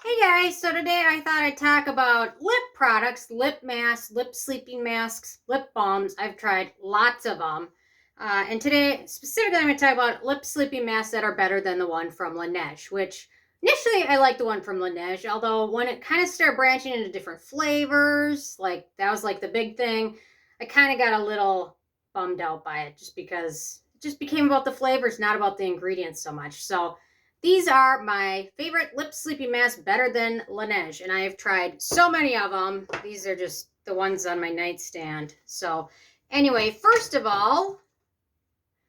Hey guys, so today I thought I'd talk about lip products, lip masks, lip sleeping masks, lip balms. I've tried lots of them. And today, specifically, I'm going to talk about lip sleeping masks that are better than the one from Laneige, which initially I liked the one from Laneige, although when it kind of started branching into different flavors, like that was like the big thing, I kind of got a little bummed out by it just because it just became about the flavors, not about the ingredients so much. So these are my favorite lip sleeping masks, better than Laneige, and I have tried so many of them. These are just the ones on my nightstand. So anyway, first of all,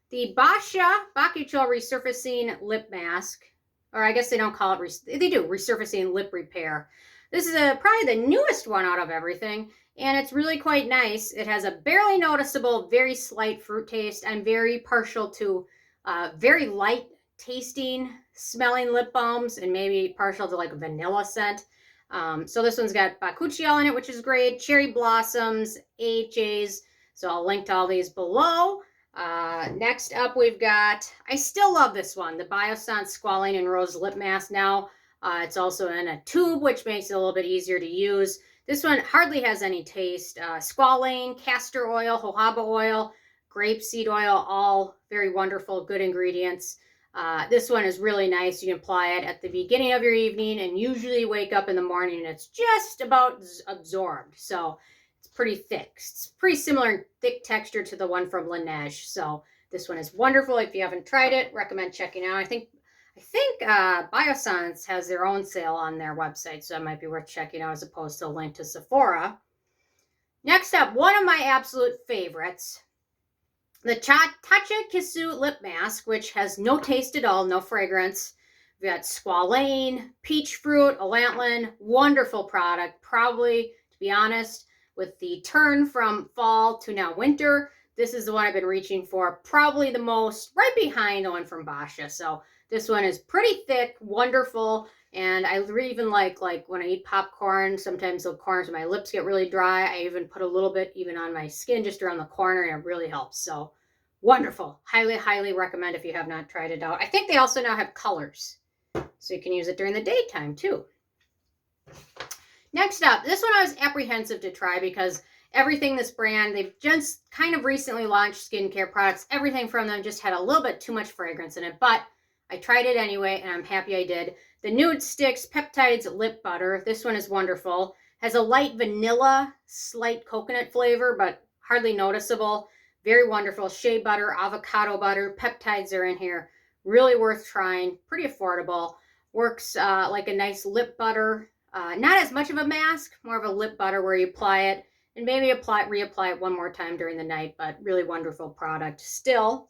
the Boscia Bakuchiol Resurfacing Lip Mask, or I guess they don't call it, they do, Resurfacing Lip Repair. This is probably the newest one out of everything, and it's really quite nice. It has a barely noticeable, very slight fruit taste. I'm very partial to very light tasting, smelling lip balms, and maybe partial to like a vanilla scent. So this one's got Bakuchiol in it, which is great, cherry blossoms, AHAs. So I'll link to all these below. Next up, we've got, I still love this one, the Biossance Squalling and Rose Lip Mask now. It's also in a tube, which makes it a little bit easier to use. This one hardly has any taste. Squalane, castor oil, jojoba oil, grape seed oil, all very wonderful, good ingredients. This one is really nice. You can apply it at the beginning of your evening and usually wake up in the morning and it's just about absorbed. So it's pretty thick. It's pretty similar in thick texture to the one from Laneige. So this one is wonderful. If you haven't tried it, recommend checking out. I think Biossance has their own sale on their website, so that might be worth checking out as opposed to a link to Sephora. Next up, one of my absolute favorites, the Tatcha Kissu Lip Mask, which has no taste at all, no fragrance. We've got Squalane, peach fruit, Allantoin, wonderful product. Probably, to be honest, with the turn from fall to now winter, this is the one I've been reaching for, probably the most, right behind the one from Boscia. So this one is pretty thick, wonderful, and I even like when I eat popcorn, sometimes the corners of my lips get really dry. I even put a little bit even on my skin, just around the corner, and it really helps. So wonderful. Highly, highly recommend if you have not tried it out. I think they also now have colors, so you can use it during the daytime too. Next up, this one I was apprehensive to try because everything this brand, they've just kind of recently launched skincare products. Everything from them just had a little bit too much fragrance in it, but I tried it anyway, and I'm happy I did. The NudestixPeptides Lip Butter. This one is wonderful. Has a light vanilla, slight coconut flavor, but hardly noticeable. Very wonderful. Shea Butter, Avocado Butter, peptides are in here. Really worth trying. Pretty affordable. Works like a nice lip butter. Not as much of a mask, more of a lip butter where you apply it and maybe reapply it one more time during the night, but really wonderful product still.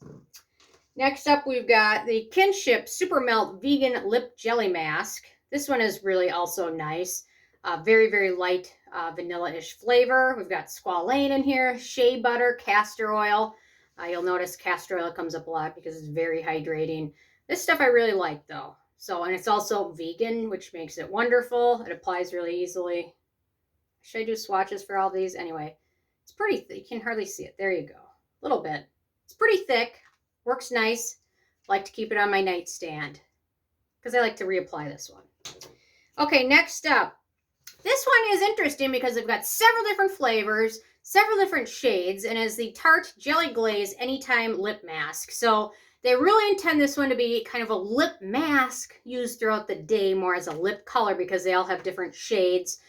Next up, we've got the Kinship Supermelt Vegan Lip Jelly Mask. This one is really also nice. Very, very light vanilla-ish flavor. We've got Squalane in here, Shea Butter, castor oil. You'll notice castor oil comes up a lot because it's very hydrating. This stuff I really like though. So, and it's also vegan, which makes it wonderful. It applies really easily. Should I do swatches for all these? Anyway, it's pretty thick. You can hardly see it. There you go. A little bit. It's pretty thick. Works nice. Like to keep it on my nightstand because I like to reapply this one. Okay, next up. This one is interesting because they've got several different flavors, several different shades, and is the Tarte Jelly Glaze Anytime Lip Mask. So they really intend this one to be kind of a lip mask used throughout the day, more as a lip color because they all have different shades.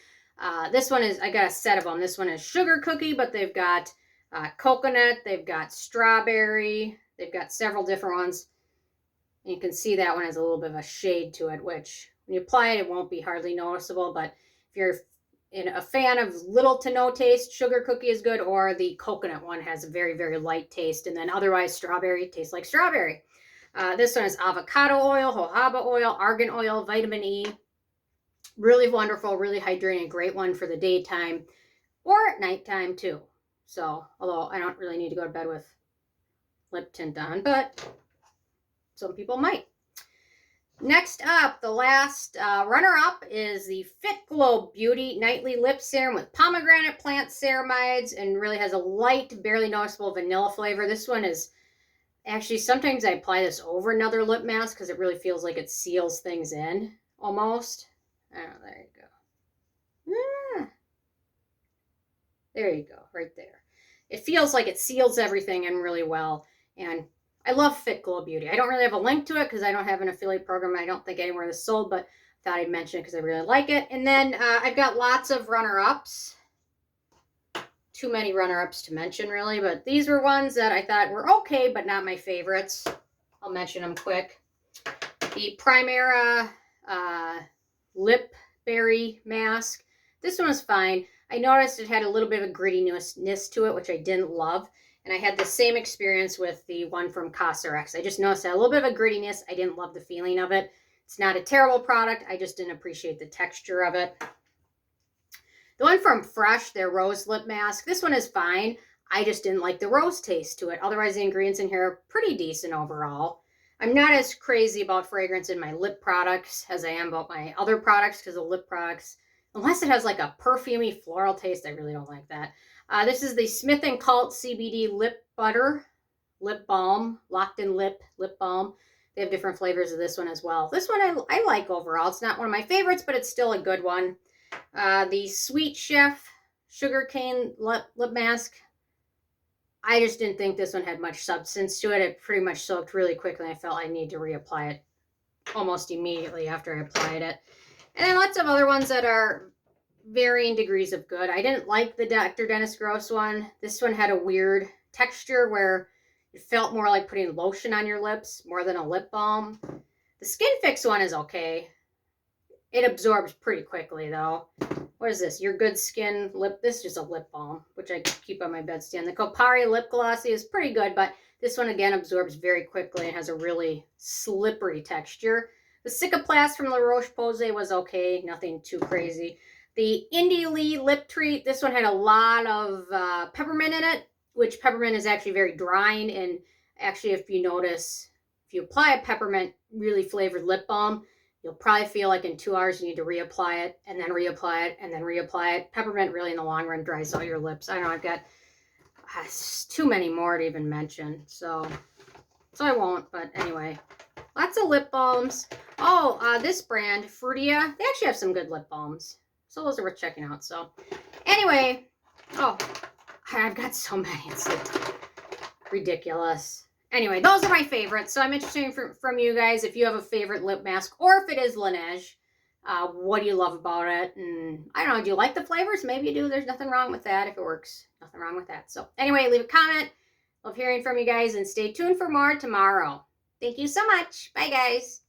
This one is, I got a set of them. This one is sugar cookie, but they've got coconut, they've got strawberry, they've got several different ones. And you can see that one has a little bit of a shade to it, which when you apply it, it won't be hardly noticeable. But if you're a fan of little to no taste, sugar cookie is good, or the coconut one has a very, very light taste. And then otherwise, strawberry tastes like strawberry. This one is avocado oil, jojoba oil, argan oil, vitamin E. Really wonderful, really hydrating, great one for the daytime or at nighttime too. So, although I don't really need to go to bed with lip tint on, but some people might. Next up, the last runner-up is the Fitglow Beauty Nightly Lip Serum with Pomegranate Plant Ceramides and really has a light, barely noticeable vanilla flavor. This one is actually, sometimes I apply this over another lip mask because it really feels like it seals things in almost. Oh, there you go. There you go, right there. It feels like it seals everything in really well. And I love Fitglow Beauty. I don't really have a link to it because I don't have an affiliate program. I don't think anywhere is sold, but I thought I'd mention it because I really like it. And then I've got lots of RunnerUps. Too many RunnerUps to mention, really, but these were ones that I thought were okay, but not my favorites. I'll mention them quick. The Primera Lip Berry Mask. This one was fine. I noticed it had a little bit of a grittiness to it, which I didn't love. And I had the same experience with the one from Castor. I just noticed it had a little bit of a grittiness. I didn't love the feeling of it. It's not a terrible product. I just didn't appreciate the texture of it. The one from Fresh, their Rose Lip Mask, this one is fine. I just didn't like the rose taste to it. Otherwise, the ingredients in here are pretty decent overall. I'm not as crazy about fragrance in my lip products as I am about my other products because the lip products, unless it has like a perfumey floral taste, I really don't like that. This is the Smith & Cult CBD Lip Butter, Lip Balm, Locked in Lip Balm. They have different flavors of this one as well. This one I like overall. It's not one of my favorites, but it's still a good one. The Sweet Chef Sugarcane Lip Mask. I just didn't think this one had much substance to it. It pretty much soaked really quickly. I felt I need to reapply it almost immediately after I applied it. And then lots of other ones that are varying degrees of good. I didn't like the Dr. Dennis Gross one. This one had a weird texture where it felt more like putting lotion on your lips more than a lip balm. The Skin Fix one is okay. It absorbs pretty quickly though. What is this? Your Good Skin Lip. This is just a lip balm, which I keep on my bedstand. The Kopari Lip Glossy is pretty good, but this one again absorbs very quickly and has a really slippery texture. The Cicaplast from La Roche-Posay was okay, nothing too crazy. The Indie Lee Lip Treat, this one had a lot of peppermint in it, which peppermint is actually very drying. And actually, if you notice, if you apply a peppermint really flavored lip balm, you'll probably feel like in 2 hours you need to reapply it and then reapply it and then reapply it. Peppermint really in the long run dries out your lips. I know I've got too many more to even mention, so I won't. But anyway, lots of lip balms. Oh, this brand, Frutia, they actually have some good lip balms. So those are worth checking out. So anyway, oh, I've got so many. It's like ridiculous. Anyway, those are my favorites. So I'm interested from you guys if you have a favorite lip mask or if it is Laneige. What do you love about it? And I don't know, do you like the flavors? Maybe you do. There's nothing wrong with that if it works. Nothing wrong with that. So anyway, leave a comment. Love hearing from you guys and stay tuned for more tomorrow. Thank you so much. Bye, guys.